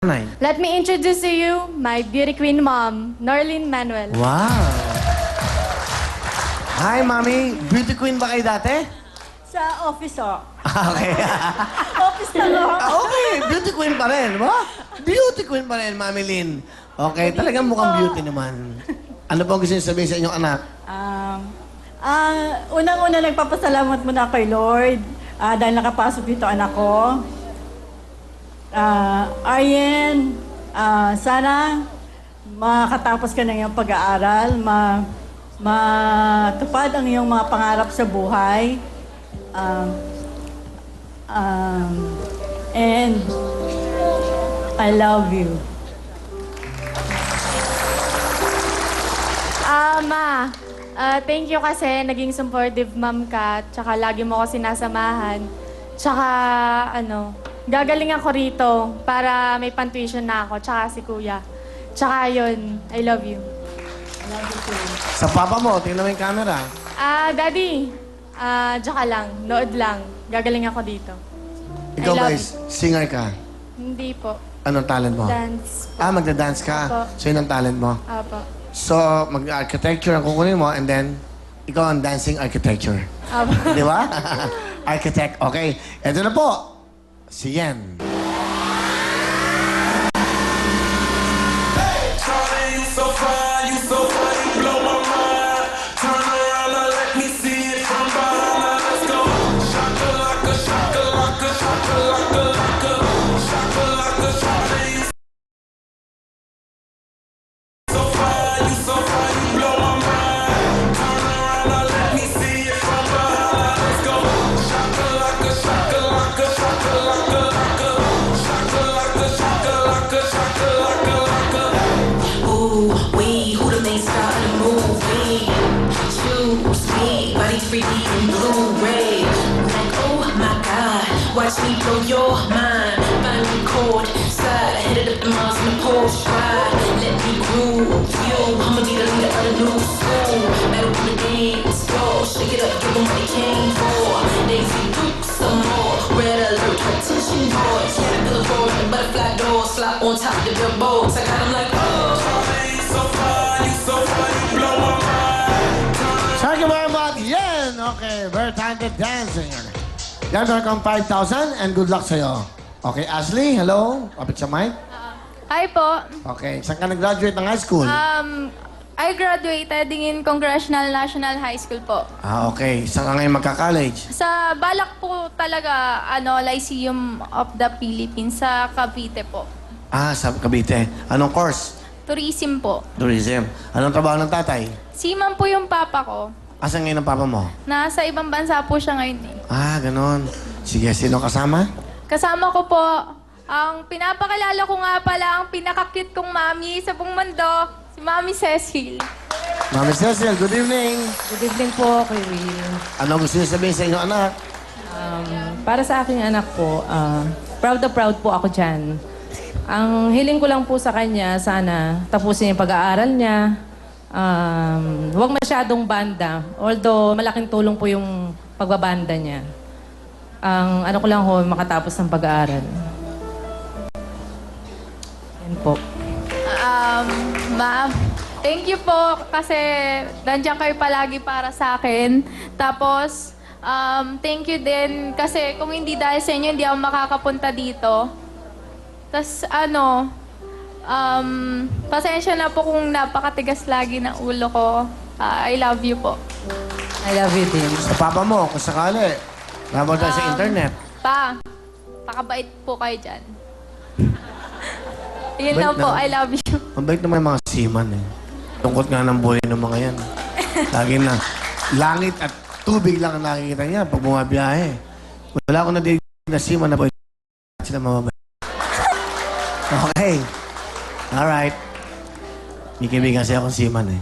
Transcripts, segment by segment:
Nay. Let me introduce to you my beauty queen mom, Norlene Manuel. Wow! Hi, Mami. Beauty queen ba kayo dati? Sa office, oh. Okay. Office na, no? Okay, beauty queen pa rin, ba? Beauty queen pa rin, Mami Lynn. Okay, talagang mukhang beauty naman. Ano po ang gusto niyo sabihin sa inyong anak? Unang-una nagpapasalamat muna kay Lord dahil nakapasok dito anak ko. Arjen, sana makatapos ka ng iyong pag-aaral, matupad ang iyong mga pangarap sa buhay. And I love you. Ma, thank you kasi naging supportive mom ka, tsaka lagi mo ako sinasamahan. Tsaka, gagaling ako rito para may pan-tuition na ako, tsaka si kuya. Tsaka yun, I love you. Sa papa mo, tingnan mo yung camera. Daddy, tsaka lang, nood lang. Gagaling ako dito. Ikaw I love guys, singer ka. Hindi po. Anong talent mo? Dance po. Magda-dance ka. Apo. So yun ang talent mo. Apo. So, mag-architecture ang kukunin mo and then, ikaw ang dancing architecture. Apo. Di ba? Architect. Okay. Ito na po. Si Yen. Charlie, you so fine, you so funny, blow my mind. Turn around and let me see it from behind. Now let's go. Shakalaka, shakalaka, shakalaka, laka. Shakalaka, Charlie, you so fine, you so fine, you blow my mind. Turn around and let me see it from behind. Now let's go. Shakalaka, shakalaka, shakalaka, laka. Shakalaka, shakalaka, shakalaka, laka. Ooh, we who the main star of the movie? Choose me, body 3D and Blu-ray. Like, oh my God, watch me blow your mind. Find me cold side, headed up the miles in the Porsche ride. Let me groove you, I'ma be the leader of the new school. Battle for the dance floor, shake it up, give them what they came for. Daisy Duke some more, red alert, attention boys. Caterpillar board, the butterfly door, slap on top of the billboards. I got them like, oh. Charlie, you so fine, you so fine, you blow my mind. Thank you very much, Yen. Okay, very talented dancing. Yan, welcome 5,000 and good luck sa'yo. Okay, Ashley, hello. Kapit sa mic. Hi po. Okay, saan ka nag-graduate ng high school? I graduated in Congressional National High School po. Okay. Saan ka ngayon magka-college? Sa balak po talaga, Lyceum of the Philippines sa Cavite po. Sa Cavite. Anong course? Tourism po. Tourism. Anong trabaho ng tatay? Seaman po yung papa ko. Asan ngayon ang papa mo? Nasa ibang bansa po siya ngayon eh. Ganon. Sige, sino kasama? Kasama ko po, ang pinapakilala ko nga pala ang pinaka-cute kong mami sa buong mundo, si Mami Cecil. Mami Cecil, good evening. Good evening po, Kuya Will. Ano gusto niyo sabihin sa inyong anak? Para sa aking anak po, proud na proud po ako dyan. Ang hiling ko lang po sa kanya, sana tapusin yung pag-aaral niya. Huwag masyadong banda. Although malaking tulong po yung pagbabanda niya. Ang ano ko lang ho, makatapos ng pag-aaral. Yan po. Ma'am, thank you po kasi nandiyan kayo palagi para sa akin. Tapos, thank you din kasi kung hindi dahil sa inyo, hindi ako makakapunta dito. Tapos, pasensya na po kung napakatigas lagi ng ulo ko. I love you po. I love you din. Sa papa mo, kung sakali. Nabag tayo sa internet. Pakabait po kayo dyan. Yun lang po, I love you. Mabait naman yung mga seaman eh. Tungkot nga ng buhay ng mga yan. Lagi na langit at tubig lang ang nakikita niya pag bumabiyahe. Wala akong nadidig na seaman na po sila mababait. Okay. Alright. May kaibigan siya akong seaman eh.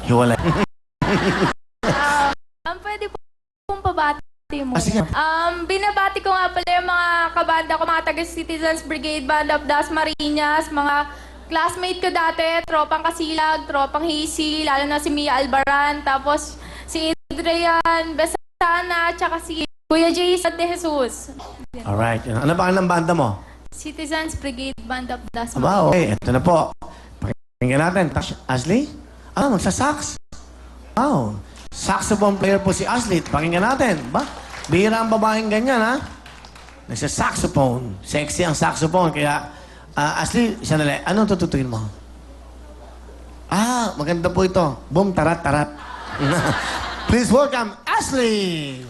Hiwalay. Pwede pong pabati mo. Sige. Binabati ko nga pala yung mga kabanda ko, mga taga-Citizens Brigade Band of Dasmariñas, mga classmate ko dati, tropang Kasilag, tropang Hisi, lalo na si Mia Albaran, tapos si Adrian Besana, tsaka si Kuya Jason De Jesus. Alright. Ano ba ang banda mo? Citizens Brigade Band of Dasma. Aba, okay. Ito na po. Pakinggan natin. Ashley? Magsasax. Wow. Saxophone player po si Ashley. Pakinggan natin. Ba? Bihira ang babaeng ganyan, ha? Nagsa-saxophone. Sexy ang saxophone. Kaya, Ashley, sandali. Anong tututuin mo? Maganda po ito. Boom, tarat, tarat. Please welcome Ashley!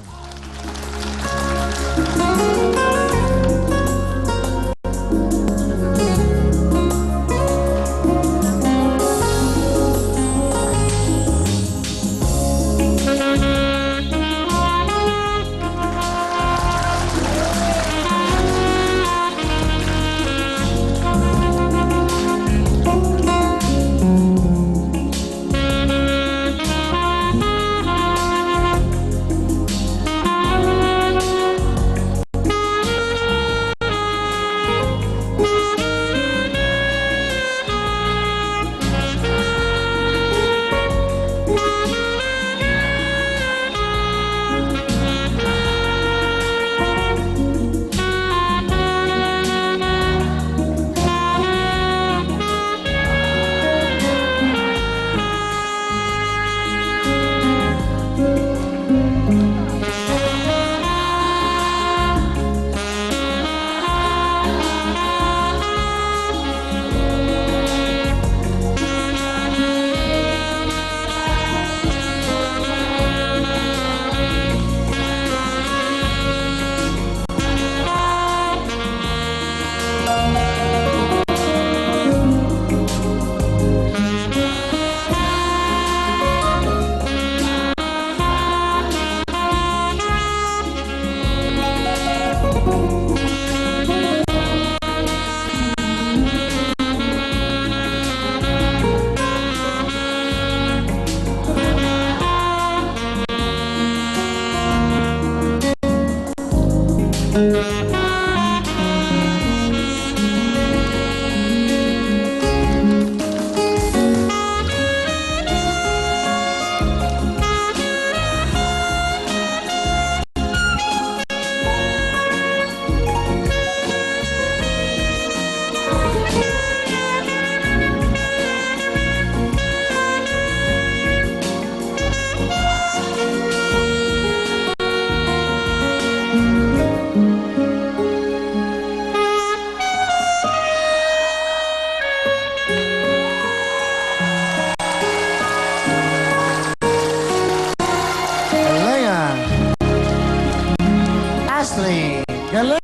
Ashley. Galing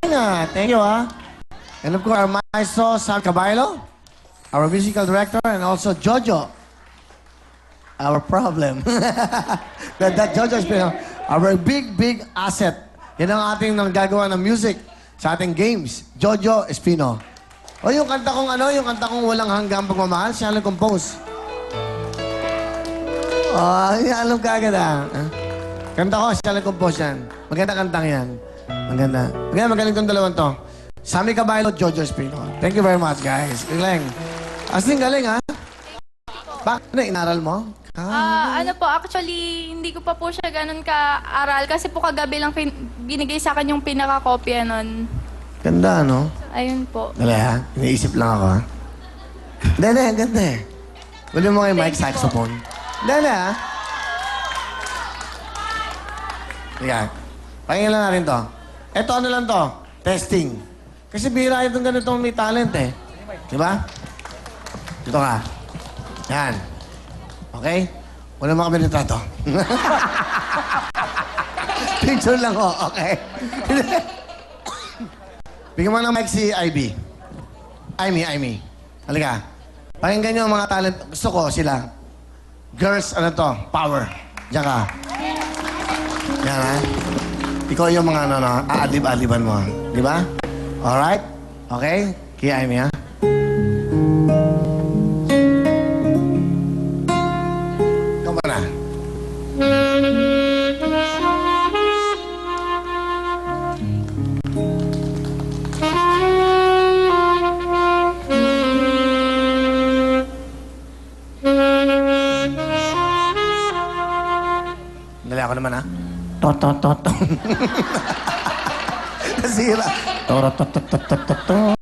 Thank you, And of course, our maestro, Sam Caballo, our musical director, and also Jojo, our problem. that Jojo is our big asset. Yan ang ating gagawa ng music sa ating games. Jojo Espino. O yung kanta kong yung kanta kong walang hanggang pagmamahal, siya lang compose. Alam ka agad Kanta ko, siya lang compose yan. Maganda kantang yan. Maganda. Magaling tong dalawang to. Sammy Caballo, Jojo Espino. Thank you very much, guys. Galing. Asling galing, Bakit na inaral mo? Actually, hindi ko pa po siya ganun ka-aral kasi po kagabi lang binigay sa akin yung pinaka-kopya nun. Ganda, no? Ayun po. Dali, iniisip lang ako, Dali, ganda Wala mo kayo mic saxophone. Dali, Yan. Pakinggan lang natin to. Ito, ano lang to? Testing. Kasi bihira itong ganitong may talent, Di ba? Dito ka. Yan. Okay? Wala mga kami retrato. Picture lang ko, okay? Bigyan mo ng mic si Ivy. Amy. Halika. Pakinggan nyo ang mga talent. Gusto ko sila. Girls, power. Diyan ka. Yan, Ikaw yung mga, aadlib-adliban mo, Di ba? Alright? Okay? Kaya Amy, Ikaw ba na? Dali ako naman, Nasira. Toro,